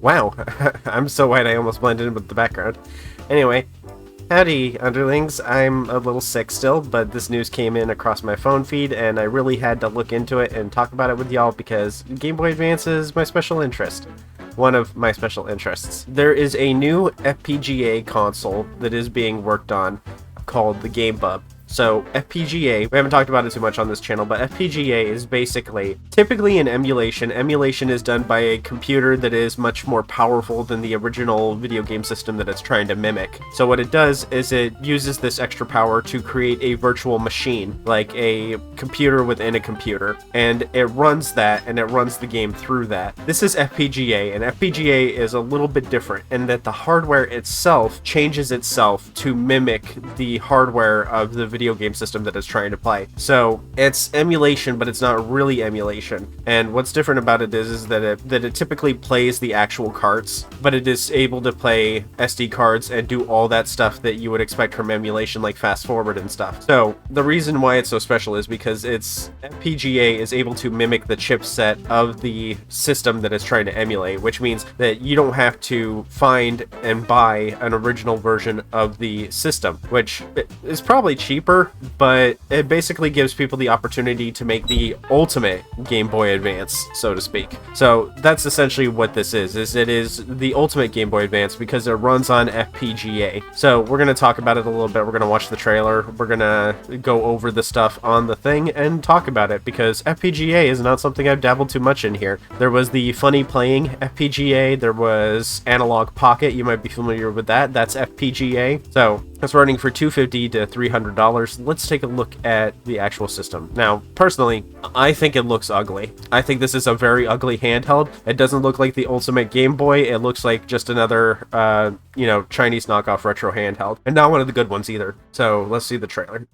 Wow, I'm so white I almost blended in with the background. Anyway, howdy, underlings. I'm a little sick still, but this news came in across my phone feed, and I really had to look into it and talk about it with y'all because Game Boy Advance is my special interest. One of my special interests. There is a new FPGA console that is being worked on called the Game Bub. So FPGA, we haven't talked about it too much on this channel, but FPGA is basically, typically an emulation. Emulation is done by a computer that is much more powerful than the original video game system that it's trying to mimic. So what it does is it uses this extra power to create a virtual machine, like a computer within a computer, and it runs that, and it runs the game through that. This is FPGA, and FPGA is a little bit different in that the hardware itself changes itself to mimic the hardware of the video game system that it's trying to play. So it's emulation, but it's not really emulation. And what's different about it is that it typically plays the actual cards, but it is able to play SD cards and do all that stuff that you would expect from emulation, like fast forward and stuff. So the reason why it's so special is because FPGA is able to mimic the chipset of the system that it's trying to emulate, which means that you don't have to find and buy an original version of the system, which is probably cheaper, but it basically gives people the opportunity to make the ultimate Game Boy Advance, so to speak. So that's essentially what this is it is the ultimate Game Boy Advance because it runs on FPGA. So we're going to talk about it a little bit. We're going to watch the trailer. We're going to go over the stuff on the thing and talk about it because FPGA is not something I've dabbled too much in here. There was the Funny Playing FPGA. There was Analog Pocket. You might be familiar with that. That's FPGA. So it's running for $250 to $300. Let's take a look at the actual system. Now, personally, I think it looks ugly. I think this is a very ugly handheld. It doesn't look like the ultimate Game Boy. It looks like just another, Chinese knockoff retro handheld. And not one of the good ones either. So let's see the trailer.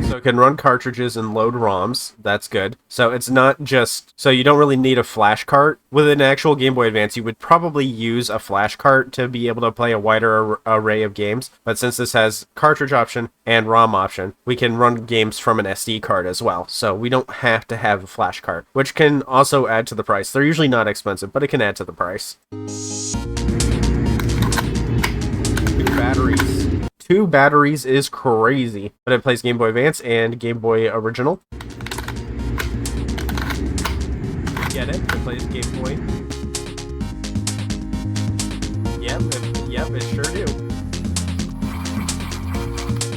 So it can run cartridges and load ROMs. That's good. So it's not just... So you don't really need a flash cart. With an actual Game Boy Advance, you would probably use a flash cart to be able to play a wider array of games. But since this has cartridge option and ROM option, we can run games from an SD card as well. So we don't have to have a flash cart, which can also add to the price. They're usually not expensive, but it can add to the price. 2 batteries. 2 batteries is crazy, but it plays Game Boy Advance and Game Boy Original. Get it? It plays Game Boy. Yep, it sure do.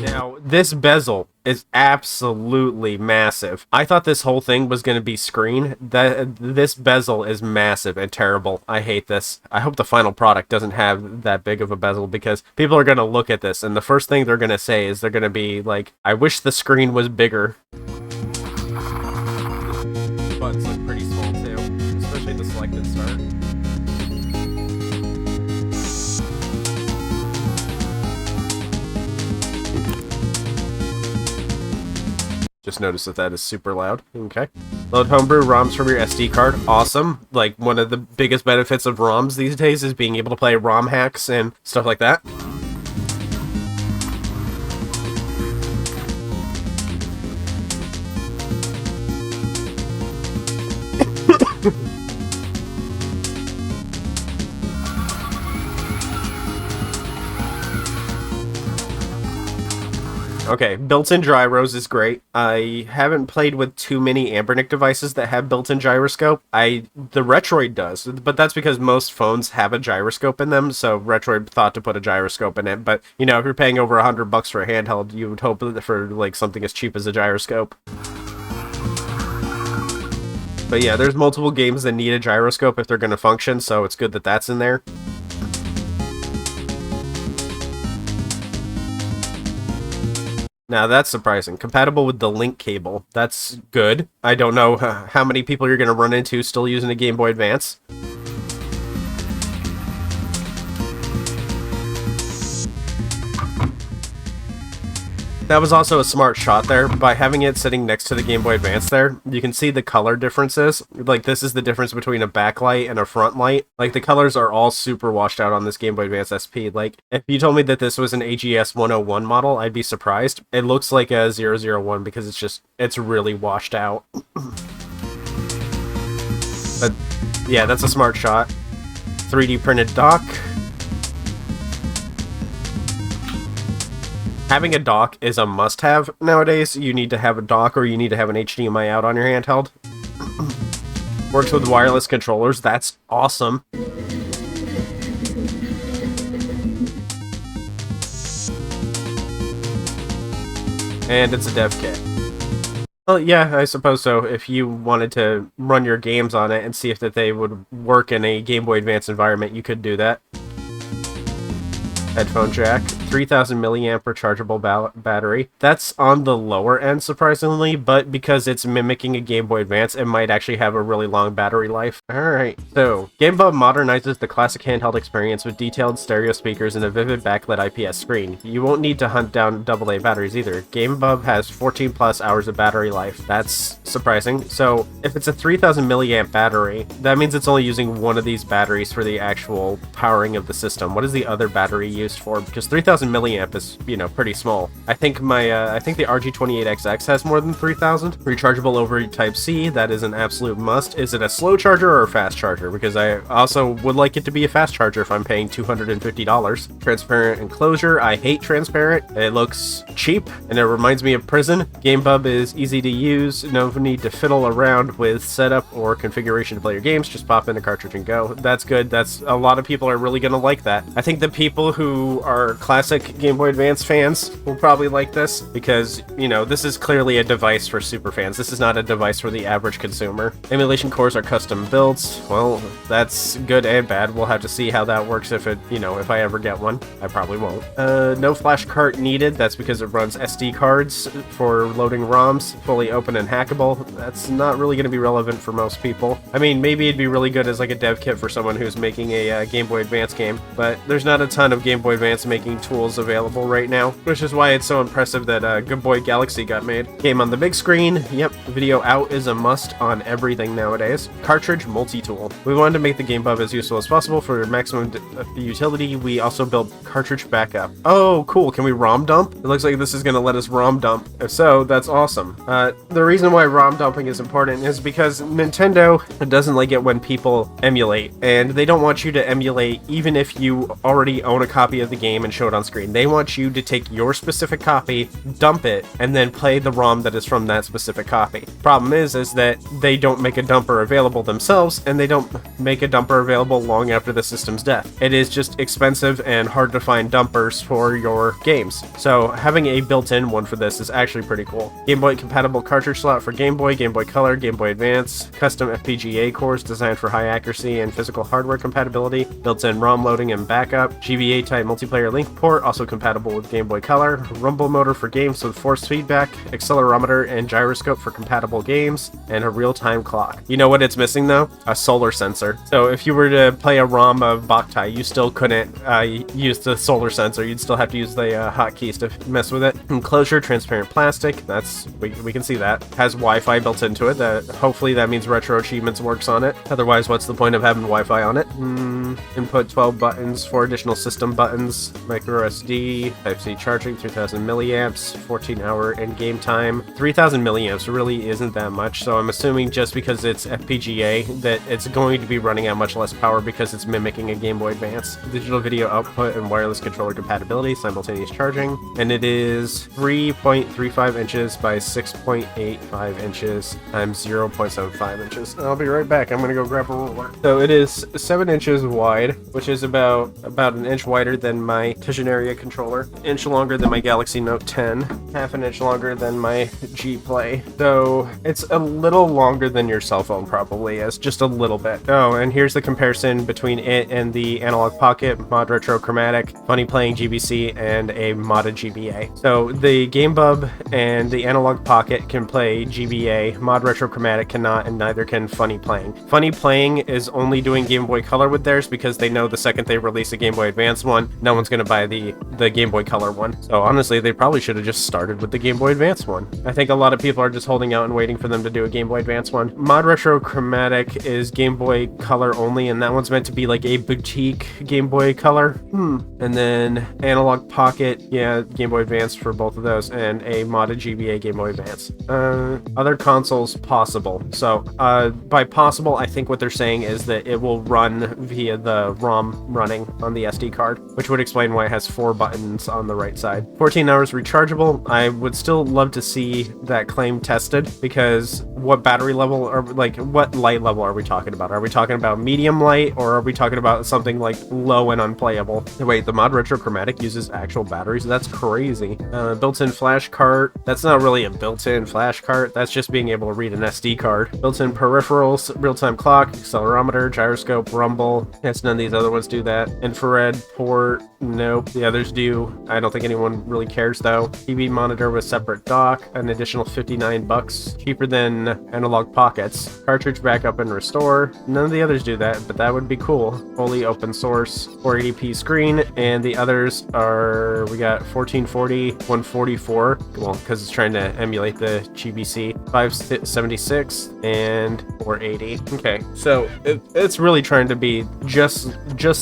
Now, this bezel is absolutely massive. I thought this whole thing was going to be screen. This bezel is massive and terrible. I hate this. I hope the final product doesn't have that big of a bezel because people are going to look at this and the first thing they're going to say is they're going to be like, I wish the screen was bigger. Buttons look pretty small too, especially the selected start. Just noticed that is super loud. Okay. Load homebrew ROMs from your SD card. Awesome. Like, one of the biggest benefits of ROMs these days is being able to play ROM hacks and stuff like that. Okay, built-in gyros is great. I haven't played with too many Anbernic devices that have built-in gyroscope. The Retroid does, but that's because most phones have a gyroscope in them, so Retroid thought to put a gyroscope in it. But, if you're paying over $100 for a handheld, you would hope for, like, something as cheap as a gyroscope. But yeah, there's multiple games that need a gyroscope if they're going to function, so it's good that that's in there. Now that's surprising. Compatible with the link cable. That's good. I don't know how many people you're going to run into still using a Game Boy Advance. That was also a smart shot there. By having it sitting next to the Game Boy Advance there, you can see the color differences. Like, this is the difference between a backlight and a front light. Like, the colors are all super washed out on this Game Boy Advance SP. Like, if you told me that this was an AGS 101 model, I'd be surprised. It looks like a 001 because it's really washed out. But, yeah, that's a smart shot. 3D printed dock. Having a dock is a must-have nowadays. You need to have a dock or you need to have an HDMI out on your handheld. Works with wireless controllers. That's awesome. And it's a dev kit. Well, yeah, I suppose so. If you wanted to run your games on it and see if they would work in a Game Boy Advance environment, you could do that. Headphone jack, 3000 milliamp rechargeable battery. That's on the lower end, surprisingly, but because it's mimicking a Game Boy Advance, it might actually have a really long battery life. Alright, so GameBub modernizes the classic handheld experience with detailed stereo speakers and a vivid backlit IPS screen. You won't need to hunt down AA batteries either. GameBub has 14 plus hours of battery life. That's surprising. So if it's a 3000 milliamp battery, that means it's only using one of these batteries for the actual powering of the system. What is the other battery used for? Because 3000 milliamp is, you know, pretty small. I think the RG28XX has more than 3000. Rechargeable over Type-C, that is an absolute must. Is it a slow charger or a fast charger? Because I also would like it to be a fast charger if I'm paying $250. Transparent enclosure, I hate transparent. It looks cheap and it reminds me of prison. GameBub is easy to use, no need to fiddle around with setup or configuration to play your games, just pop in a cartridge and go. That's good. That's a lot of people are really gonna like that. I think the people who are classic Game Boy Advance fans will probably like this because, you know, this is clearly a device for super fans. This is not a device for the average consumer. Emulation cores are custom builds. Well, that's good and bad. We'll have to see how that works if I ever get one. I probably won't. No flash cart needed. That's because it runs SD cards for loading ROMs, fully open and hackable. That's not really going to be relevant for most people. I mean, maybe it'd be really good as like a dev kit for someone who's making a Game Boy Advance game, but there's not a ton of Game Boy Advance making tools available right now, which is why it's so impressive that Good Boy Galaxy got made. Game on the big screen. Yep, video out is a must on everything nowadays. Cartridge multi-tool. We wanted to make the GameBub as useful as possible for maximum utility. We also built cartridge backup. Oh, cool. Can we ROM dump? It looks like this is going to let us ROM dump. If so, that's awesome. The reason why ROM dumping is important is because Nintendo doesn't like it when people emulate, and they don't want you to emulate even if you already own a copy of the game and show it on screen. They want you to take your specific copy, dump it, and then play the ROM that is from that specific copy. Problem is that they don't make a dumper available themselves, and they don't make a dumper available long after the system's death. It is just expensive and hard to find dumpers for your games. So having a built-in one for this is actually pretty cool. Game Boy compatible cartridge slot for Game Boy, Game Boy Color, Game Boy Advance, custom FPGA cores designed for high accuracy and physical hardware compatibility, built-in ROM loading and backup, GBA type multiplayer link port, also compatible with Game Boy Color, rumble motor for games with force feedback, accelerometer and gyroscope for compatible games, and a real-time clock. You know what it's missing though? A solar sensor. So if you were to play a ROM of Boktai, you still couldn't use the solar sensor. You'd still have to use the hotkeys to mess with it. Enclosure, transparent plastic. That's we can see that. Has Wi-Fi built into it. Hopefully that means Retro Achievements works on it. Otherwise, what's the point of having Wi-Fi on it? Input 12 buttons, 4 additional system buttons, micro SD, Type-C charging, 3000 milliamps, 14-hour in-game time. 3000 milliamps really isn't that much, so I'm assuming just because it's FPGA that it's going to be running at much less power because it's mimicking a Game Boy Advance. Digital video output and wireless controller compatibility, simultaneous charging, and it is 3.35 inches by 6.85 inches times 0.75 inches. I'll be right back. I'm gonna go grab a ruler. So it is 7 inches wide, which is about an inch wider than my Visionaria controller, inch longer than my Galaxy Note 10, half an inch longer than my G Play. So it's a little longer than your cell phone probably is, just a little bit. Oh, and here's the comparison between it and the Analog Pocket, Mod Retro Chromatic, Funny Playing GBC, and a modded GBA. So the GameBub and the Analog Pocket can play GBA, Mod Retro Chromatic cannot, and neither can Funny Playing. Funny Playing is only doing Game Boy Color with theirs because they know the second they release a Game Boy Advance one, no one's going to buy the the Game Boy Color one. So honestly, they probably should have just started with the Game Boy Advance one. I think a lot of people are just holding out and waiting for them to do a Game Boy Advance one. Mod Retro Chromatic is Game Boy Color only, and that one's meant to be like a boutique Game Boy Color. And then Analog Pocket, yeah, Game Boy Advance for both of those, and a modded GBA Game Boy Advance. Other consoles, possible. So by possible, I think what they're saying is that it will run via the ROM running on the SD card, which would explain why it has 4 buttons on the right side. 14 hours rechargeable. I would still love to see that claim tested, because what battery level, or like what light level are we talking about? Are we talking about medium light, or are we talking about something like low and unplayable? Wait, the Mod Retro Chromatic uses actual batteries? That's crazy. Built-in flash cart. That's not really a built-in flash cart. That's just being able to read an SD card. Built-in peripherals, real-time clock, accelerometer, gyroscope, rumble. Yes, none of these other ones do that. Infrared port. Nope. The others do. I don't think anyone really cares though. TV monitor with separate dock. An additional $59. Cheaper than Analog Pockets. Cartridge backup and restore. None of the others do that, but that would be cool. Fully open source. 480p screen. And the others are, we got 1440, 144. Well, because it's trying to emulate the GBC. 576 and 480. Okay, so it's really trying to be just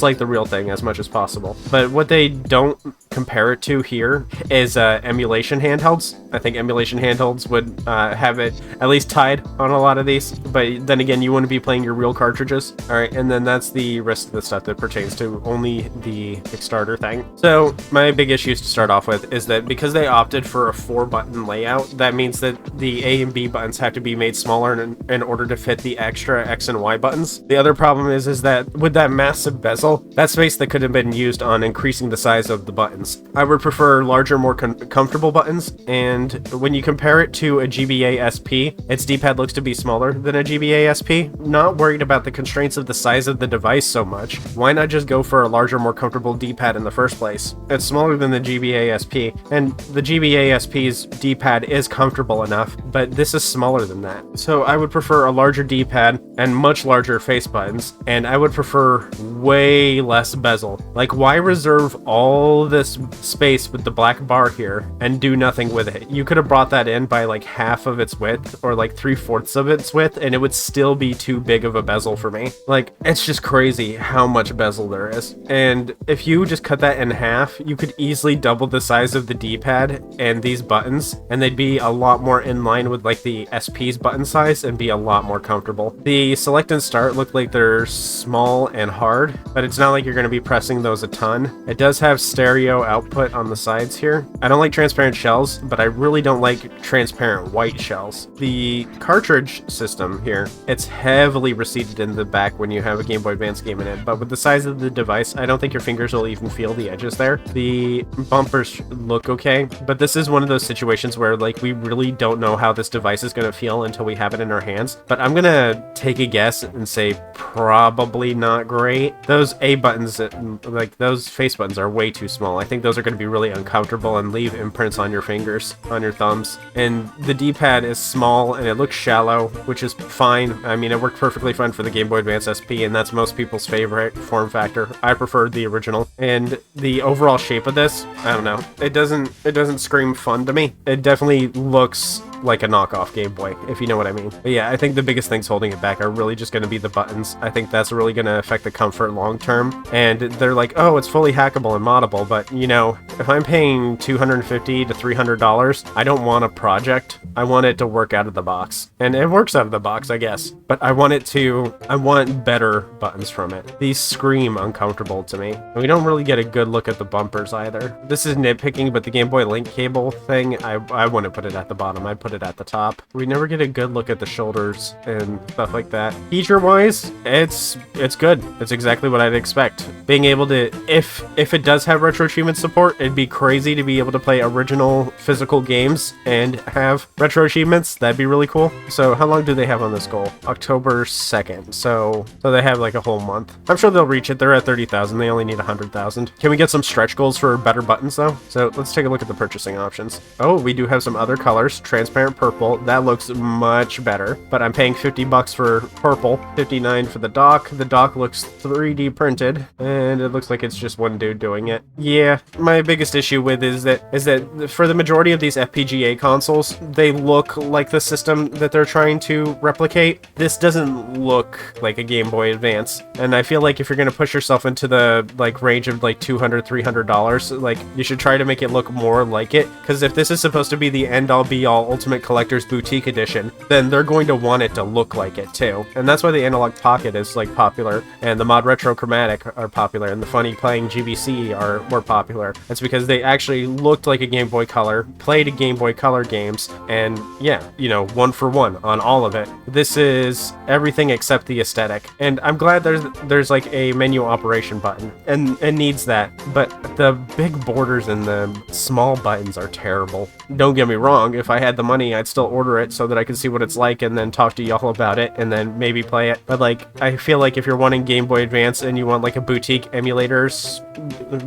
like the real thing as much as possible. But what they don't compare it to here is emulation handhelds. I think emulation handhelds would have it at least tied on a lot of these, but then again, you wouldn't be playing your real cartridges. All right, and then that's the rest of the stuff that pertains to only the Kickstarter thing. So my big issues to start off with is that because they opted for a 4-button layout, that means that the A and B buttons have to be made smaller in order to fit the extra X and Y buttons. The other problem is that with that massive bezel, that space that could have been used on increasing the size of the buttons. I would prefer larger, more comfortable buttons, and when you compare it to a GBA SP, its D-pad looks to be smaller than a GBA SP. Not worried about the constraints of the size of the device so much. Why not just go for a larger, more comfortable D-pad in the first place? It's smaller than the GBA SP, and the GBA SP's D-pad is comfortable enough, but this is smaller than that. So I would prefer a larger D-pad and much larger face buttons, and I would prefer way less bezel. Like, why reserve all this space with the black bar here and do nothing with it? You could have brought that in by like half of its width, or like 3/4 of its width, and it would still be too big of a bezel for me. Like, it's just crazy how much bezel there is. And if you just cut that in half, you could easily double the size of the D-pad and these buttons, and they'd be a lot more in line with like the SP's button size and be a lot more comfortable. The select and start look like they're small and hard, but it's not like you're going to be pressing those a ton. It does have stereo output on the sides here. I don't like transparent shells, but I really don't like transparent white shells. The cartridge system here, it's heavily receded in the back when you have a Game Boy Advance game in it, but with the size of the device, I don't think your fingers will even feel the edges there. The bumpers look okay, but this is one of those situations where like we really don't know how this device is going to feel until we have it in our hands. But I'm going to take a guess and say probably not great. Those A buttons, like those face buttons, are way too small. I think those are going to be really uncomfortable and leave imprints on your fingers, on your thumbs. And the D-pad is small and it looks shallow, which is fine. I mean, it worked perfectly fine for the Game Boy Advance SP, and that's most people's favorite form factor. I prefer the original. And the overall shape of this, I don't know. It doesn't scream fun to me. It definitely looks like a knockoff Game Boy, if you know what I mean. But yeah, I think the biggest things holding it back are really just going to be the buttons. I think that's really going to affect the comfort long term. And they're like, oh, it's fully hackable and moddable, but you know, if I'm paying $250 to $300, I don't want a project. I want it to work out of the box. And it works out of the box, I guess. But I want better buttons from it. These scream uncomfortable to me. And we don't really get a good look at the bumpers either. This is nitpicking, but the Game Boy Link cable thing, I wouldn't put it at the bottom. I'd put it at the top. We never get a good look at the shoulders and stuff like that. Feature-wise, it's good. It's exactly what I'd expect. Being able to, if it does have retro achievement support, it'd be crazy to be able to play original physical games and have retro achievements. That'd be really cool. So how long do they have on this goal? October 2nd. So they have like a whole month. I'm sure they'll reach it. They're at 30,000. They only need 100,000. Can we get some stretch goals for better buttons though? So let's take a look at the purchasing options. Oh, we do have some other colors. Transparent transparent purple. That looks much better, but I'm paying $50 for purple, $59 for the dock. The dock looks 3D printed, and it looks like it's just one dude doing it. Yeah, my biggest issue with is that for the majority of these FPGA consoles, they look like the system that they're trying to replicate. This doesn't look like a Game Boy Advance, and I feel like if you're gonna push yourself into the like range of like $200, $300, like you should try to make it look more like it, because if this is supposed to be the end-all be-all Ultimate Collector's Boutique Edition, then they're going to want it to look like it too. And that's why the Analog Pocket is like popular, and the Mod Retro Chromatic are popular, and the Funny Playing GBC are more popular. It's because they actually looked like a Game Boy Color, played a Game Boy Color games, and yeah, you know, one for one on all of it. This is everything except the aesthetic, and I'm glad there's like a menu operation button, and it needs that, but the big borders and the small buttons are terrible. Don't get me wrong, if I had the money, I'd still order it so that I could see what it's like and then talk to y'all about it and then maybe play it. But like, I feel like if you're wanting Game Boy Advance and you want like a boutique emulators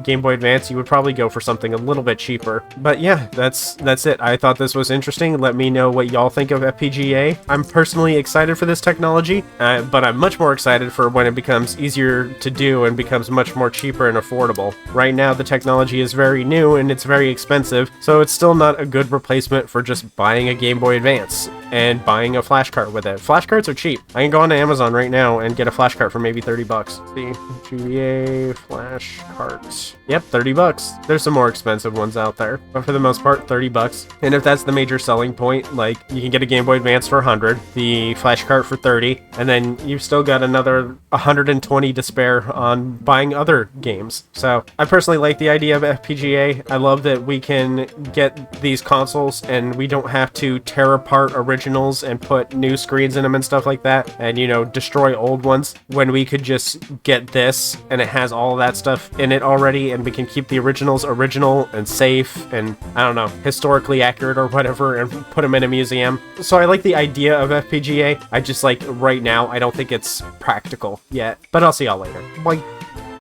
Game Boy Advance, you would probably go for something a little bit cheaper. But yeah, that's it. I thought this was interesting. Let me know what y'all think of FPGA. I'm personally excited for this technology, but I'm much more excited for when it becomes easier to do and becomes much more cheaper and affordable. Right now, the technology is very new and it's very expensive, so it's still not a good replacement for just buying a Game Boy Advance and buying a flash cart with it. Flash carts are cheap. I can go on to Amazon right now and get a flash cart for maybe $30. See, GBA flash cart. Yep, $30. There's some more expensive ones out there, but for the most part, $30. And if that's the major selling point, like you can get a Game Boy Advance for $100, the flash cart for $30, and then you've still got another $120 to spare on buying other games. So I personally like the idea of FPGA. I love that we can get these consoles and we don't have to tear apart originals and put new screens in them and stuff like that, and you know, destroy old ones, when we could just get this and it has all that stuff in it already, and we can keep the originals original and safe and, I don't know, historically accurate or whatever, and put them in a museum. So I like the idea of FPGA. I just, like, right now, I don't think it's practical yet. But I'll see y'all later. Bye.